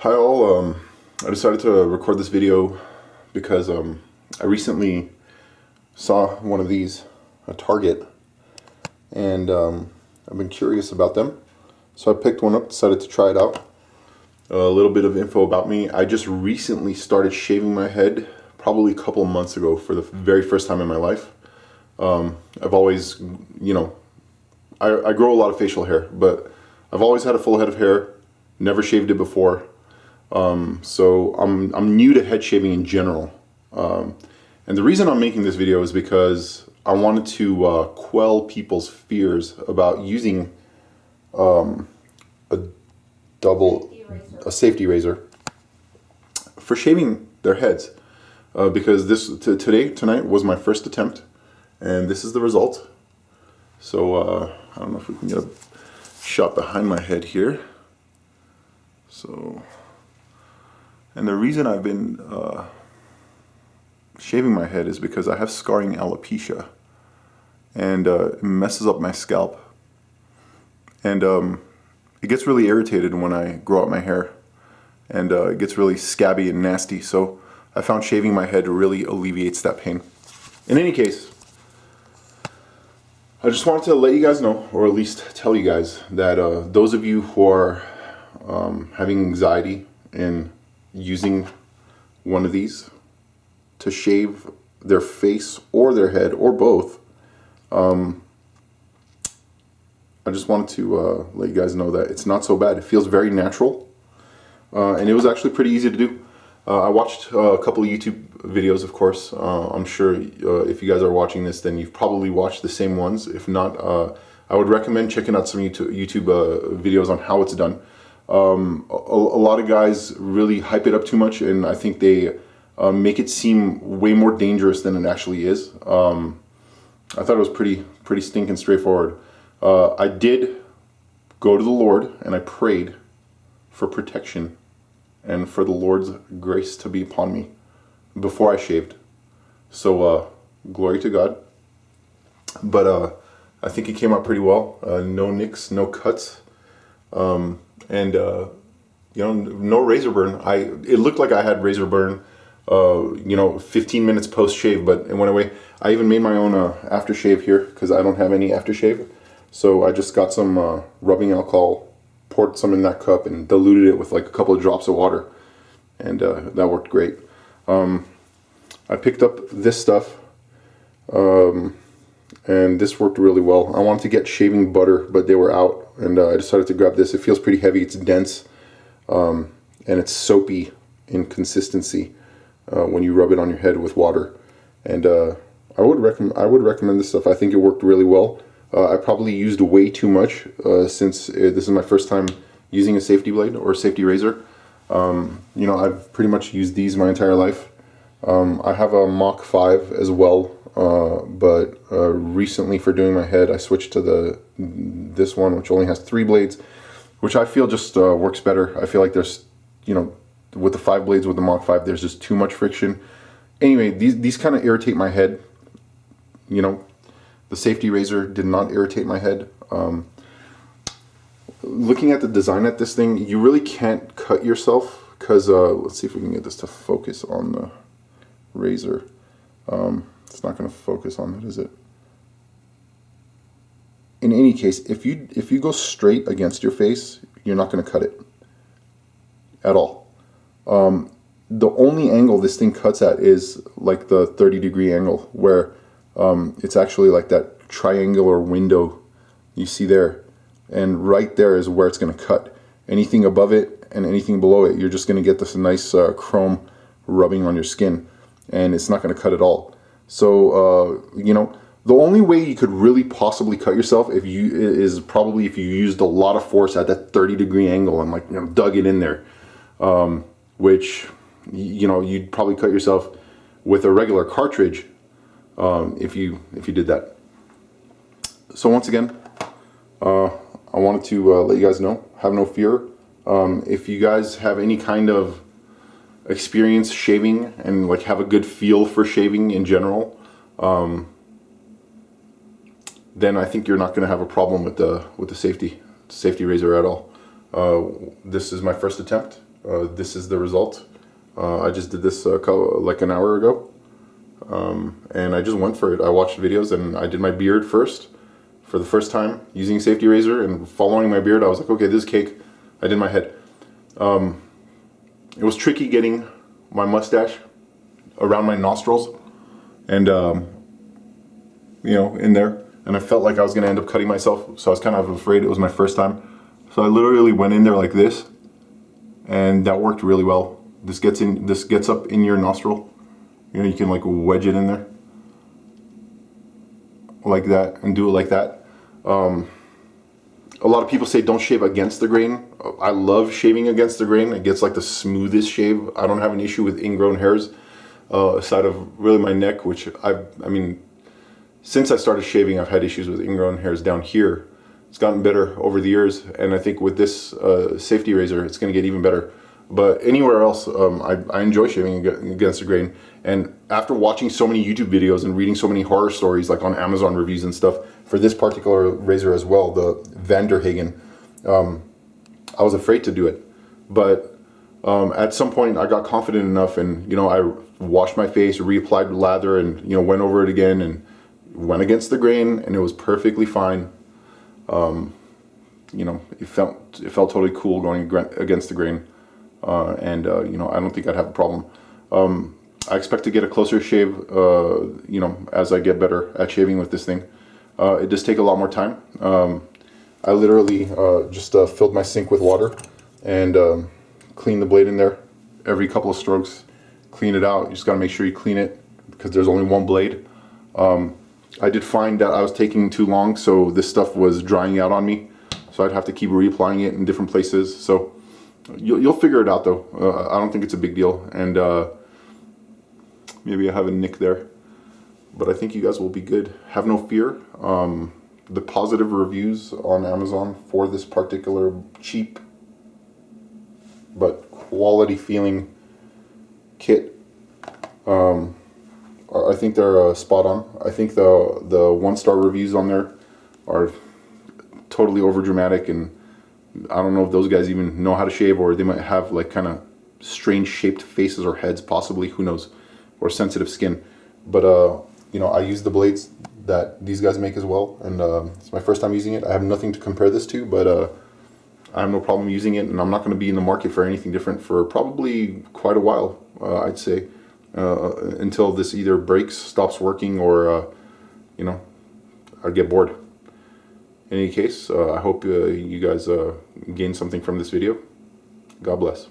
Hi all, I decided to record this video because I recently saw one of these at Target, and I've been curious about them. So I picked one up, decided to try it out. A little bit of info about me. I just recently started shaving my head, probably a couple of months ago, for the very first time in my life. I've always, I grow a lot of facial hair, but I've always had a full head of hair, never shaved it before. So I'm new to head shaving in general. And the reason I'm making this video is because I wanted to quell people's fears about using a safety razor for shaving their heads. Because tonight was my first attempt, and this is the result. So I don't know if we can get a shot behind my head here. So. And the reason I've been shaving my head is because I have scarring alopecia, and it messes up my scalp, and it gets really irritated when I grow out my hair, and it gets really scabby and nasty. So I found shaving my head really alleviates that pain. In any case, I just wanted to let you guys know, or at least tell you guys, that those of you who are having anxiety in using one of these to shave their face or their head or both, I just wanted to let you guys know that it's not so bad. It feels very natural, and it was actually pretty easy to do. I watched a couple of YouTube videos, of course. I'm sure if you guys are watching this, then you've probably watched the same ones. If not, I would recommend checking out some YouTube videos on how it's done. A lot of guys really hype it up too much, and I think they make it seem way more dangerous than it actually is. I thought it was pretty stinking straightforward. I did go to the Lord and I prayed for protection and for the Lord's grace to be upon me before I shaved. So glory to God. But I think it came out pretty well. No nicks, no cuts. And no razor burn. It looked like I had razor burn 15 minutes post shave, but it went away. I even made my own aftershave here because I don't have any aftershave. So I just got some rubbing alcohol, poured some in that cup, and diluted it with like a couple of drops of water, and that worked great. I picked up this stuff, and this worked really well. I wanted to get shaving butter, but they were out, and I decided to grab this. It feels pretty heavy, it's dense, and it's soapy in consistency when you rub it on your head with water. And I would recommend this stuff. I think it worked really well. I probably used way too much since this is my first time using a safety blade or a safety razor. I've pretty much used these my entire life. I have a Mach 5 as well. But recently, for doing my head, I switched to this one, which only has 3 blades, which I feel just works better. I feel like there's, with the 5 blades with the Mach 5, there's just too much friction. Anyway, these kind of irritate my head. The safety razor did not irritate my head. Looking at the design at this thing, you really can't cut yourself because let's see if we can get this to focus on the razor. It's not going to focus on it, is it? In any case, if you go straight against your face, you're not going to cut it at all. The only angle this thing cuts at is like the 30-degree angle, where it's actually like that triangular window you see there, and right there is where it's going to cut. Anything above it and anything below it, you're just going to get this nice chrome rubbing on your skin, and it's not going to cut at all. So, the only way you could really possibly cut yourself is probably if you used a lot of force at that 30-degree angle and dug it in there, which, you'd probably cut yourself with a regular cartridge if you did that. So once again, I wanted to let you guys know, have no fear. If you guys have any kind of experience shaving and have a good feel for shaving in general, then I think you're not going to have a problem with the safety razor at all. This is my first attempt. this is the result. I just did this like an hour ago, and I just went for it. I watched videos and I did my beard first for the first time using Safety Razor, and following my beard I was like, okay, this is cake. I did my head. It was tricky getting my mustache around my nostrils and you know, in there, and I felt like I was gonna end up cutting myself, so I was kind of afraid. It was my first time, so I literally went in there like this, and that worked really well. This gets up in your nostril. You know, you can like wedge it in there like that and do it like that. A lot of people say don't shave against the grain. I love shaving against the grain. It gets like the smoothest shave. I don't have an issue with ingrown hairs aside of really my neck, which I mean, since I started shaving, I've had issues with ingrown hairs down here. It's gotten better over the years, and I think with this Safety Razor, it's going to get even better. But anywhere else, I enjoy shaving against the grain. And after watching so many YouTube videos and reading so many horror stories, like on Amazon reviews and stuff, for this particular razor as well, the Hagen, I was afraid to do it. But at some point, I got confident enough, and you know, I washed my face, reapplied lather, and you know, went over it again, and went against the grain, and it was perfectly fine. You know, it felt totally cool going against the grain. You know, I don't think I'd have a problem. I expect to get a closer shave, you know, as I get better at shaving with this thing. It does take a lot more time. I literally just filled my sink with water and cleaned the blade in there every couple of strokes. Clean it out. You just got to make sure you clean it because there's only one blade. I did find that I was taking too long, so this stuff was drying out on me. So I'd have to keep reapplying it in different places. So you'll figure it out though. I don't think it's a big deal, and maybe I have a nick there, but I think you guys will be good. Have no fear. The positive reviews on Amazon for this particular cheap but quality feeling kit, I think they're spot on. I think the 1-star reviews on there are totally over dramatic, and I don't know if those guys even know how to shave, or they might have like kind of strange shaped faces or heads, possibly, who knows, or sensitive skin. But you know, I use the blades that these guys make as well, and it's my first time using it. I have nothing to compare this to, but I have no problem using it, and I'm not going to be in the market for anything different for probably quite a while, I'd say, until this either breaks, stops working, or you know, I get bored. In any case, I hope you guys gain something from this video. God bless.